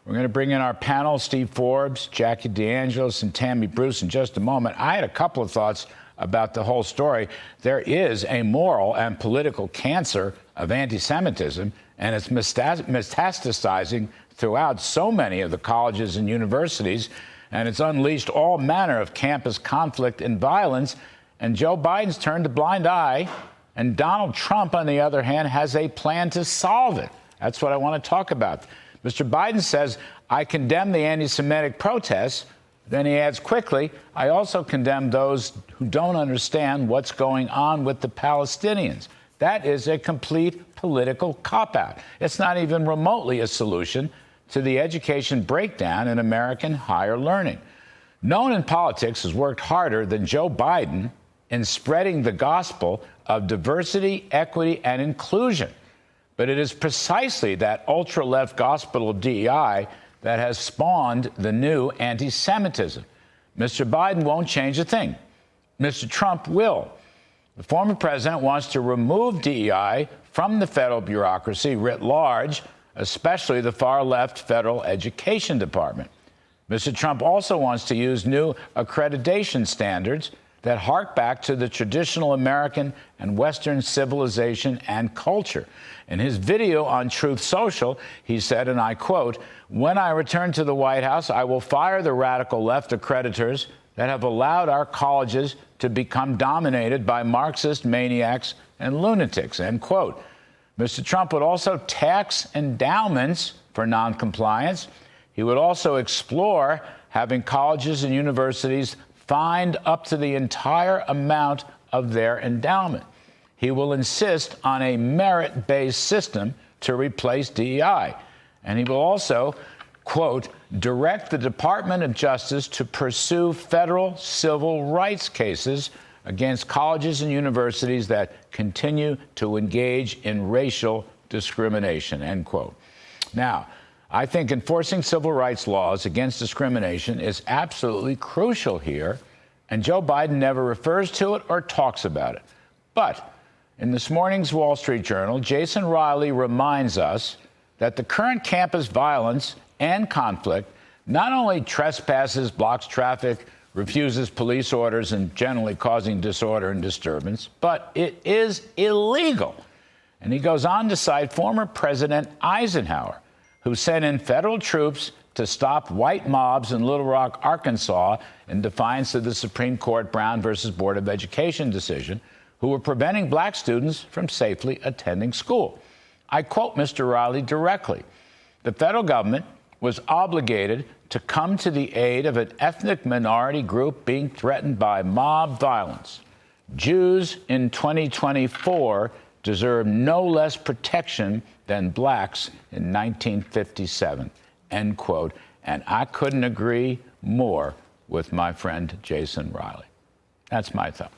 We're going to bring in our panel, Steve Forbes, Jackie DeAngelis, and Tammy Bruce in just a moment. I had a couple of thoughts about the whole story. There is a moral and political cancer of anti-Semitism, and it's metastasizing throughout so many of the colleges and universities, and it's unleashed all manner of campus conflict and violence, and Joe Biden's turned a blind eye, and Donald Trump, on the other hand, has a plan to solve it. That's what I want to talk about. Mr. Biden says, I condemn the anti-Semitic protests. Then he adds quickly, I also condemn those who don't understand what's going on with the Palestinians. That is a complete political cop-out. It's not even remotely a solution to the education breakdown in American higher learning. No one in politics has worked harder than Joe Biden in spreading the gospel of diversity, equity, and inclusion. But it is precisely that ultra-left gospel of DEI that has spawned the new anti-Semitism. Mr. Biden won't change a thing. Mr. Trump will. The former president wants to remove DEI from the federal bureaucracy writ large, especially the far-left federal education department. Mr. Trump also wants to use new accreditation standards that hark back to the traditional American and Western civilization and culture. In his video on Truth Social, he said, and I quote, "When I return to the White House, I will fire the radical left accreditors that have allowed our colleges to become dominated by Marxist maniacs and lunatics," end quote. Mr. Trump would also tax endowments for noncompliance. He would also explore having colleges and universities fined up to the entire amount of their endowment. He will insist on a merit-based system to replace DEI. And he will also, quote, direct the Department of Justice to pursue federal civil rights cases against colleges and universities that continue to engage in racial discrimination, end quote. Now, I think enforcing civil rights laws against discrimination is absolutely crucial here, and Joe Biden never refers to it or talks about it. But in this morning's Wall Street Journal, Jason Riley reminds us that the current campus violence and conflict not only trespasses, blocks traffic, refuses police orders, and generally causing disorder and disturbance, but it is illegal. And he goes on to cite former President Eisenhower, who sent in federal troops to stop white mobs in Little Rock, Arkansas, in defiance of the Supreme Court Brown versus Board of Education decision, who were preventing black students from safely attending school. I quote Mr. Riley directly. The federal government was obligated to come to the aid of an ethnic minority group being threatened by mob violence. Jews in 2024 deserve no less protection than blacks in 1957, end quote. And I couldn't agree more with my friend Jason Riley. That's my thought.